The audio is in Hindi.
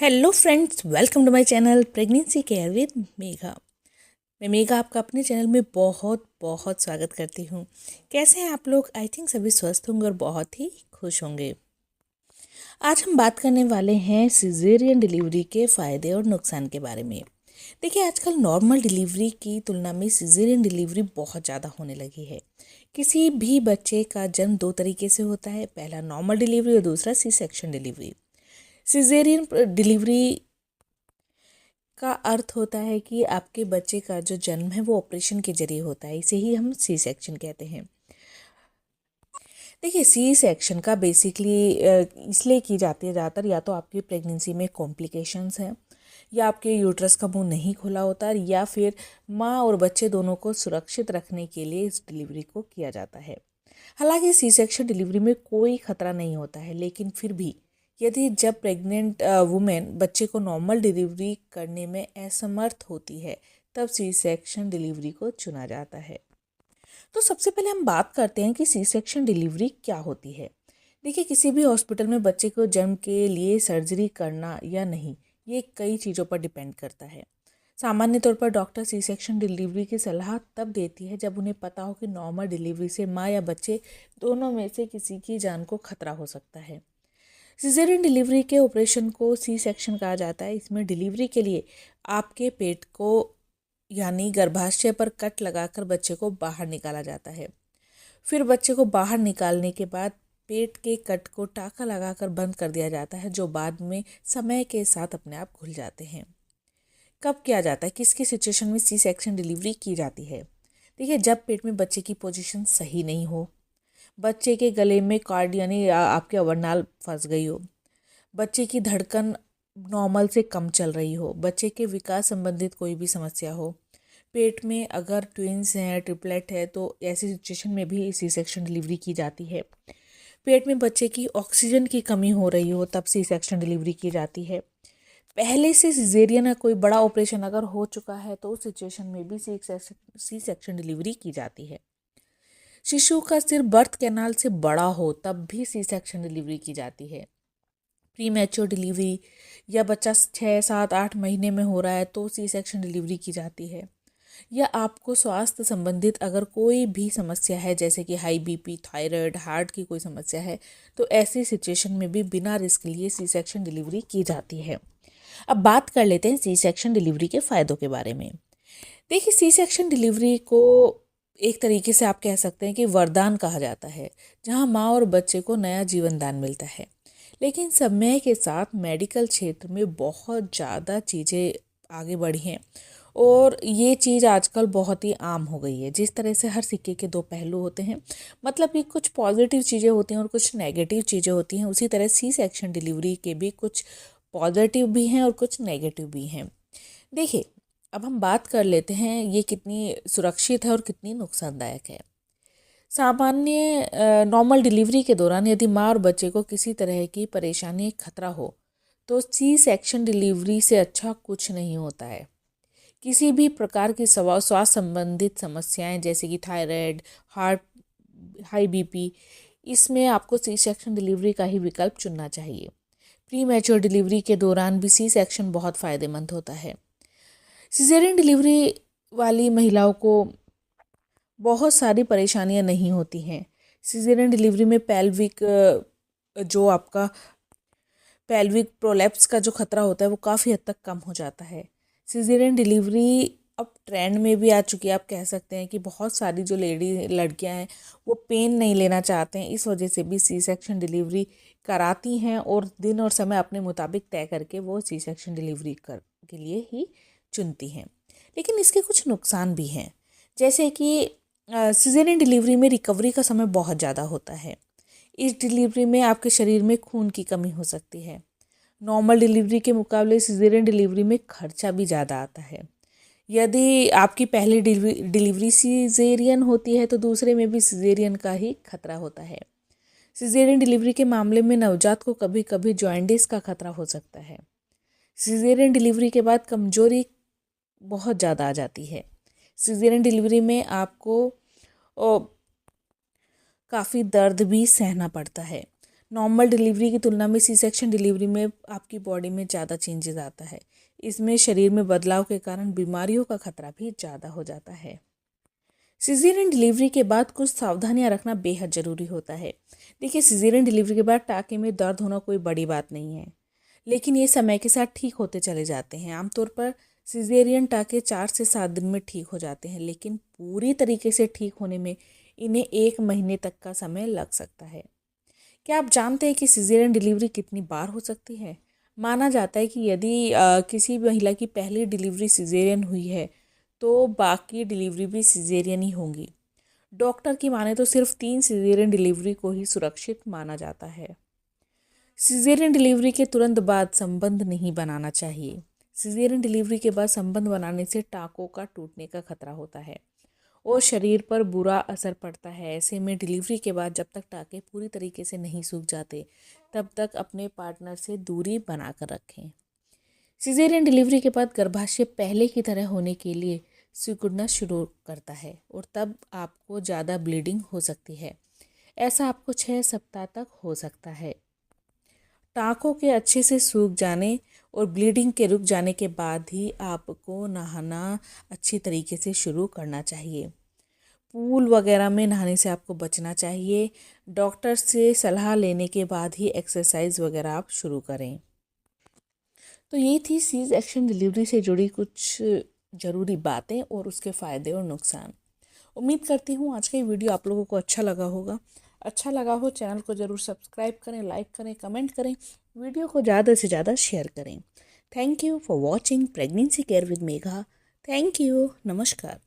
Hello friends, welcome to my channel pregnancy care with Megha. मैं मेघा आपका अपने चैनल में बहुत बहुत स्वागत करती हूँ। कैसे हैं आप लोग? आई थिंक सभी स्वस्थ होंगे और बहुत ही खुश होंगे। आज हम बात करने वाले हैं सिजेरियन डिलीवरी के फ़ायदे और नुकसान के बारे में। देखिए, आजकल नॉर्मल डिलीवरी की तुलना में सिजेरियन डिलीवरी बहुत ज़्यादा होने लगी है। किसी भी बच्चे का जन्म दो तरीके से होता है, पहला नॉर्मल डिलीवरी और दूसरा C section delivery. Caesarean delivery का अर्थ होता है कि आपके बच्चे का जो जन्म है वो ऑपरेशन के जरिए होता है, इसे ही हम सी सेक्शन कहते हैं। देखिए, सी सेक्शन का बेसिकली इसलिए की जाती है ज़्यादातर, या तो आपकी प्रेगनेंसी में कॉम्प्लिकेशंस हैं, या आपके यूट्रस का मुंह नहीं खुला होता है, या फिर माँ और बच्चे दोनों को सुरक्षित रखने के लिए इस डिलीवरी को किया जाता है। हालांकि सी सेक्शन डिलीवरी में कोई खतरा नहीं होता है, लेकिन फिर भी यदि जब प्रेग्नेंट वुमेन बच्चे को नॉर्मल डिलीवरी करने में असमर्थ होती है, तब सी सेक्शन डिलीवरी को चुना जाता है। तो सबसे पहले हम बात करते हैं कि सी सेक्शन डिलीवरी क्या होती है। देखिए, किसी भी हॉस्पिटल में बच्चे को जन्म के लिए सर्जरी करना या नहीं, ये कई चीज़ों पर डिपेंड करता है। सामान्य तौर पर डॉक्टर सी सेक्शन डिलीवरी की सलाह तब देती है जब उन्हें पता हो कि नॉर्मल डिलीवरी से माँ या बच्चे दोनों में से किसी की जान को खतरा हो सकता है। सिजेरियन डिलीवरी के ऑपरेशन को सी सेक्शन कहा जाता है। इसमें डिलीवरी के लिए आपके पेट को यानी गर्भाशय पर कट लगाकर बच्चे को बाहर निकाला जाता है। फिर बच्चे को बाहर निकालने के बाद पेट के कट को टाँका लगाकर बंद कर दिया जाता है, जो बाद में समय के साथ अपने आप खुल जाते हैं। कब किया जाता है, किसकी सिचुएशन में सी सेक्शन डिलीवरी की जाती है? देखिए, जब पेट में बच्चे की पोजीशन सही नहीं हो, बच्चे के गले में कार्ड यानी आपके अवरनाल फंस गई हो, बच्चे की धड़कन नॉर्मल से कम चल रही हो, बच्चे के विकास संबंधित कोई भी समस्या हो, पेट में अगर ट्विंस हैं, ट्रिपलेट है, तो ऐसी सिचुएशन में भी सी सेक्शन डिलीवरी की जाती है। पेट में बच्चे की ऑक्सीजन की कमी हो रही हो, तब सी सेक्शन डिलीवरी की जाती है। पहले से सिजेरियन या कोई बड़ा ऑपरेशन अगर हो चुका है, तो उस सिचुएशन में भी सी सेक्शन डिलीवरी की जाती है। शिशु का सिर बर्थ कैनाल से बड़ा हो, तब भी सी सेक्शन डिलीवरी की जाती है। प्री मैच्योर डिलीवरी या बच्चा 6, 7, 8 महीने में हो रहा है, तो सी सेक्शन डिलीवरी की जाती है। या आपको स्वास्थ्य संबंधित अगर कोई भी समस्या है, जैसे कि हाई बीपी, थायराइड, हार्ट की कोई समस्या है, तो ऐसी सिचुएशन में भी बिना रिस्क लिए सी सेक्शन डिलीवरी की जाती है। अब बात कर लेते हैं सी सेक्शन डिलीवरी के फ़ायदों के बारे में। देखिए, सी सेक्शन डिलीवरी को एक तरीके से आप कह सकते हैं कि वरदान कहा जाता है, जहां माँ और बच्चे को नया जीवन दान मिलता है। लेकिन समय के साथ मेडिकल क्षेत्र में बहुत ज़्यादा चीज़ें आगे बढ़ी हैं, और ये चीज़ आजकल बहुत ही आम हो गई है। जिस तरह से हर सिक्के के दो पहलू होते हैं, मतलब कि कुछ पॉजिटिव चीज़ें होती हैं और कुछ नेगेटिव चीज़ें होती हैं, उसी तरह सी सेक्शन डिलीवरी के भी कुछ पॉजिटिव भी हैं और कुछ नेगेटिव भी हैं। देखिए, अब हम बात कर लेते हैं ये कितनी सुरक्षित है और कितनी नुकसानदायक है। सामान्य नॉर्मल डिलीवरी के दौरान यदि माँ और बच्चे को किसी तरह की परेशानी, खतरा हो, तो सी सेक्शन डिलीवरी से अच्छा कुछ नहीं होता है। किसी भी प्रकार की स्वास्थ्य संबंधित समस्याएं, जैसे कि थायराइड, हार्ट, हाई बीपी, इसमें आपको सी सेक्शन डिलीवरी का ही विकल्प चुनना चाहिए। प्री मैच्योर डिलीवरी के दौरान भी सी सेक्शन बहुत फ़ायदेमंद होता है। सिजेरियन डिलीवरी वाली महिलाओं को बहुत सारी परेशानियां नहीं होती हैं। सिजेरियन डिलीवरी में जो आपका पेल्विक प्रोलैप्स का जो खतरा होता है वो काफ़ी हद तक कम हो जाता है। सिजेरियन डिलीवरी अब ट्रेंड में भी आ चुकी है। आप कह सकते हैं कि बहुत सारी जो लड़कियां हैं वो पेन नहीं लेना चाहते हैं, इस वजह से भी सी सेक्शन डिलीवरी कराती हैं, और दिन और समय अपने मुताबिक तय करके वो सी सेक्शन डिलीवरी के लिए ही चुनती हैं। लेकिन इसके कुछ नुकसान भी हैं, जैसे कि सिजेरियन डिलीवरी में रिकवरी का समय बहुत ज़्यादा होता है। इस डिलीवरी में आपके शरीर में खून की कमी हो सकती है। नॉर्मल डिलीवरी के मुकाबले सिजेरियन डिलीवरी में खर्चा भी ज़्यादा आता है। यदि आपकी पहली डिलीवरी सिजेरियन होती है, तो दूसरे में भी सिजेरियन का ही खतरा होता है। सिजेरियन डिलीवरी के मामले में नवजात को कभी कभी जॉन्डिस का खतरा हो सकता है। सिजेरियन डिलीवरी के बाद कमजोरी बहुत ज़्यादा आ जाती है। सिजेरियन डिलीवरी में आपको काफ़ी दर्द भी सहना पड़ता है। नॉर्मल डिलीवरी की तुलना में सी सेक्शन डिलीवरी में आपकी बॉडी में ज़्यादा चेंजेस आता है। इसमें शरीर में बदलाव के कारण बीमारियों का खतरा भी ज़्यादा हो जाता है। सिजेरियन डिलीवरी के बाद कुछ सावधानियां रखना बेहद ज़रूरी होता है। देखिए, सिजेरियन डिलीवरी के बाद टाँके में दर्द होना कोई बड़ी बात नहीं है, लेकिन ये समय के साथ ठीक होते चले जाते हैं। आमतौर पर सिजेरियन टाँके 4 से 7 दिन में ठीक हो जाते हैं, लेकिन पूरी तरीके से ठीक होने में इन्हें 1 महीने तक का समय लग सकता है। क्या आप जानते हैं कि सिजेरियन डिलीवरी कितनी बार हो सकती है? माना जाता है कि यदि किसी महिला की पहली डिलीवरी सिजेरियन हुई है तो बाकी डिलीवरी भी सिजेरियन ही होंगी। डॉक्टर की माने तो सिर्फ 3 सिजेरियन डिलीवरी को ही सुरक्षित माना जाता है। सिजेरियन डिलीवरी के तुरंत बाद संबंध नहीं बनाना चाहिए। सिजेरियन डिलीवरी के बाद संबंध बनाने से टाँकों का टूटने का खतरा होता है और शरीर पर बुरा असर पड़ता है। ऐसे में डिलीवरी के बाद जब तक टाँके पूरी तरीके से नहीं सूख जाते, तब तक अपने पार्टनर से दूरी बनाकर रखें। सिजेरियन डिलीवरी के बाद गर्भाशय पहले की तरह होने के लिए सिकुड़ना शुरू करता है और तब आपको ज़्यादा ब्लीडिंग हो सकती है। ऐसा आपको 6 सप्ताह तक हो सकता है। टाँकों के अच्छे से सूख जाने और ब्लीडिंग के रुक जाने के बाद ही आपको नहाना अच्छी तरीके से शुरू करना चाहिए। पूल वगैरह में नहाने से आपको बचना चाहिए। डॉक्टर से सलाह लेने के बाद ही एक्सरसाइज वगैरह आप शुरू करें। तो ये थी सी सेक्शन डिलीवरी से जुड़ी कुछ ज़रूरी बातें और उसके फ़ायदे और नुकसान। उम्मीद करती हूँ आज का ये वीडियो आप लोगों को अच्छा लगा होगा। अच्छा लगा हो चैनल को ज़रूर सब्सक्राइब करें, लाइक करें, कमेंट करें, वीडियो को ज़्यादा से ज़्यादा शेयर करें। Thank you for watching pregnancy care with Megha. Thank you. नमस्कार।